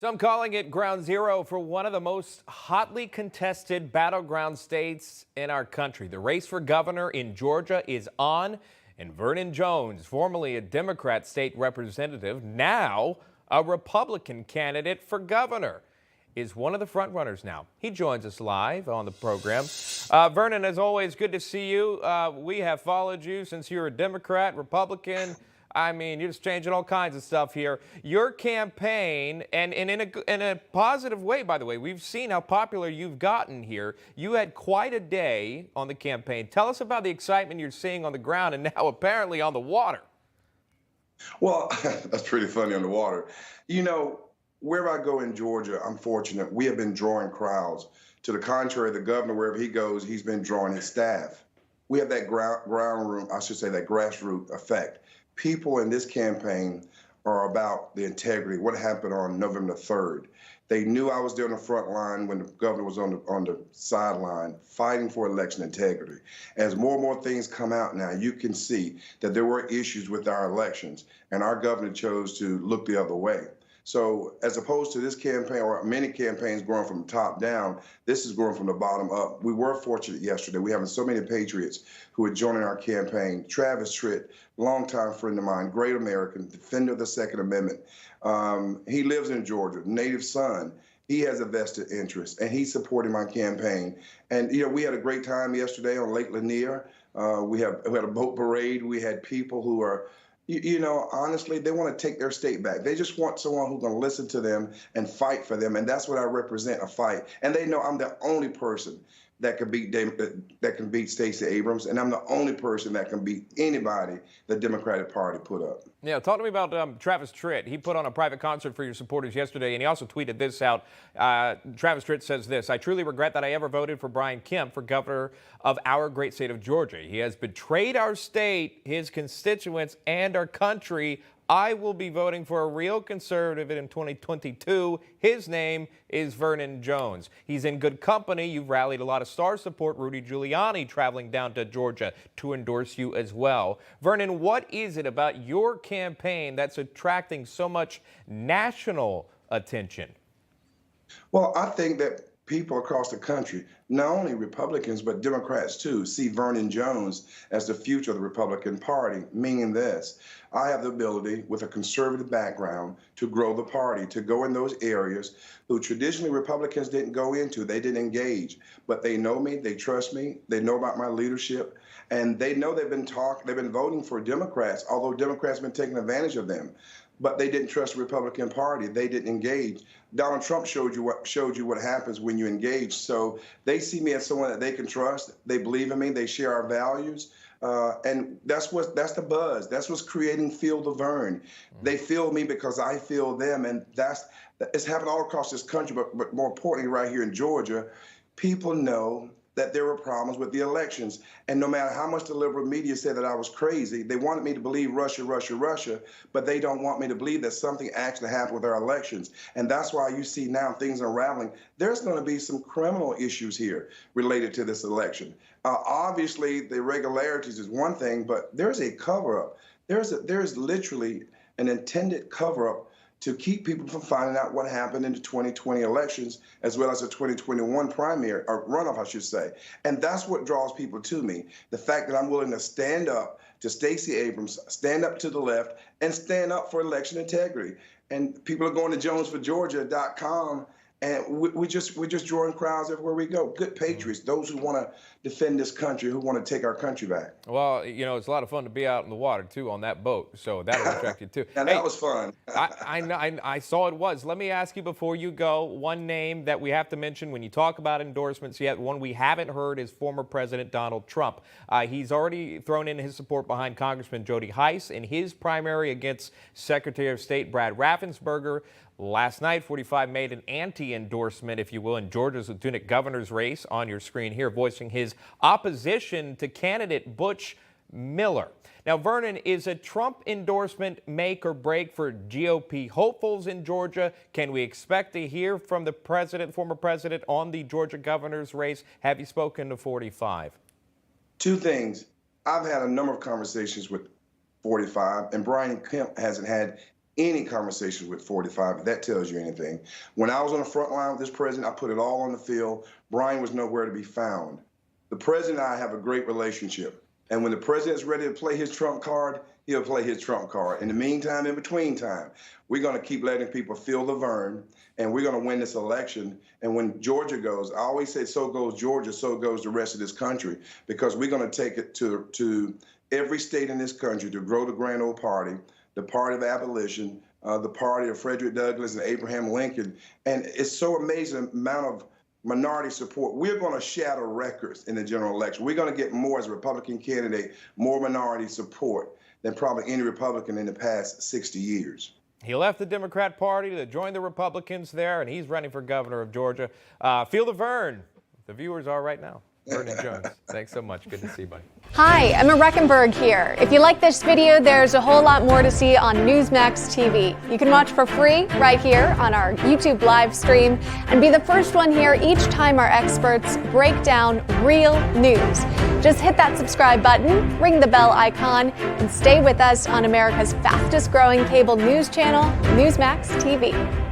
Some calling it ground zero for one of the most hotly contested battleground states in our country. The race for governor in Georgia is on, and Vernon Jones, formerly a Democrat state representative, now a Republican candidate for governor, is one of the frontrunners now. He joins us live on the program. Vernon, as always, good to see you. We have followed you since you were a Democrat, Republican. I mean, you're just changing all kinds of stuff here. Your campaign, and in a positive way, by the way, we've seen how popular you've gotten here. You had quite a day on the campaign. Tell us about the excitement you're seeing on the ground and now apparently on the water. Well, that's pretty funny on the water. You know, wherever I go in Georgia, I'm fortunate. We have been drawing crowds. To the contrary, the governor, wherever he goes, he's been drawing his staff. We have that ground room, I should say, that grassroots effect. People in this campaign are about the integrity, what happened on November 3rd. They knew I was there on the front line when the governor was on the sideline fighting for election integrity. As more and more things come out now, you can see that there were issues with our elections, and our governor chose to look the other way. So as opposed to this campaign or many campaigns growing from the top down, this is growing from the bottom up. We were fortunate yesterday. We have so many patriots who are joining our campaign. Travis Tritt, longtime friend of mine, great American, defender of the Second Amendment. He lives in Georgia, native son. He has a vested interest, and he's supporting my campaign. And, you know, we had a great time yesterday on Lake Lanier. We had a boat parade. We had people who are, you know, honestly, they want to take their state back. They just want someone who's going to listen to them and fight for them. And that's what I represent, a fight. And they know I'm the only person that can beat Stacey Abrams, and I'm the only person that can beat anybody the Democratic Party put up. Yeah, talk to me about Travis Tritt. He put on a private concert for your supporters yesterday, and he also tweeted this out. Travis Tritt says this: "I truly regret that I ever voted for Brian Kemp for governor of our great state of Georgia. He has betrayed our state, his constituents, and our country. I will be voting for a real conservative in 2022. His name is Vernon Jones." He's in good company. You've rallied a lot of star support. Rudy Giuliani traveling down to Georgia to endorse you as well. Vernon, what is it about your campaign that's attracting so much national attention? Well, I think that people across the country, not only Republicans, but Democrats too, see Vernon Jones as the future of the Republican Party, meaning this: I have the ability, with a conservative background, to grow the party, to go in those areas who traditionally Republicans didn't go into. They didn't engage, but they know me, they trust me, they know about my leadership, and they know they've been voting for Democrats, although Democrats have been taking advantage of them. But they didn't trust the Republican Party. They didn't engage. Donald Trump showed you what happens when you engage. So they see me as someone that they can trust. They believe in me. They share our values. And that's the buzz. That's what's creating Feel the Vern. They feel me because I feel them. And it's happening all across this country, but more importantly, right here in Georgia, people know that there were problems with the elections. And no matter how much the liberal media said that I was crazy, they wanted me to believe Russia, Russia, Russia, but they don't want me to believe that something actually happened with our elections. And that's why you see now things unraveling. There's going to be some criminal issues here related to this election. Obviously, the irregularities is one thing, but there's a cover-up. There's literally an intended cover-up to keep people from finding out what happened in the 2020 elections, as well as the 2021 primary, or runoff, I should say. And that's what draws people to me. The fact that I'm willing to stand up to Stacey Abrams, stand up to the left, and stand up for election integrity. And people are going to jonesforgeorgia.com, and we're just drawing crowds everywhere we go. Good patriots, those who want to defend this country, who want to take our country back. Well, you know, it's a lot of fun to be out in the water, too, on that boat. So that'll attract you, too. And that was fun. I saw it was. Let me ask you before you go, one name that we have to mention when you talk about endorsements yet, one we haven't heard, is former President Donald Trump. He's already thrown in his support behind Congressman Jody Hice in his primary against Secretary of State Brad Raffensperger. Last night, 45 made an anti-endorsement, if you will, in Georgia's lieutenant governor's race on your screen here, voicing his opposition to candidate Butch Miller. Now, Vernon, is a Trump endorsement make or break for GOP hopefuls in Georgia? Can we expect to hear from the former president, on the Georgia governor's race? Have you spoken to 45? Two things. I've had a number of conversations with 45, and Brian Kemp hasn't had any conversations with 45, if that tells you anything. When I was on the front line with this president, I put it all on the field. Brian was nowhere to be found. The president and I have a great relationship. And when the president's ready to play his trump card, he'll play his trump card. In the meantime, in between time, we're going to keep letting people feel the Vern, and we're going to win this election. And when Georgia goes, I always say, so goes Georgia, so goes the rest of this country, because we're going to take it to every state in this country to grow the grand old party, the party of abolition, the party of Frederick Douglass and Abraham Lincoln. And it's so amazing the amount of minority support. We're going to shatter records in the general election. We're going to get more, as a Republican candidate, more minority support than probably any Republican in the past 60 years. He left the Democrat Party to join the Republicans there, and he's running for governor of Georgia. Feel the Vern. The viewers are right now. Vernon Jones, thanks so much. Good to see you, buddy. Hi, Emma Reckenberg here. If you like this video, there's a whole lot more to see on Newsmax TV. You can watch for free right here on our YouTube live stream and be the first one here each time our experts break down real news. Just hit that subscribe button, ring the bell icon, and stay with us on America's fastest growing cable news channel, Newsmax TV.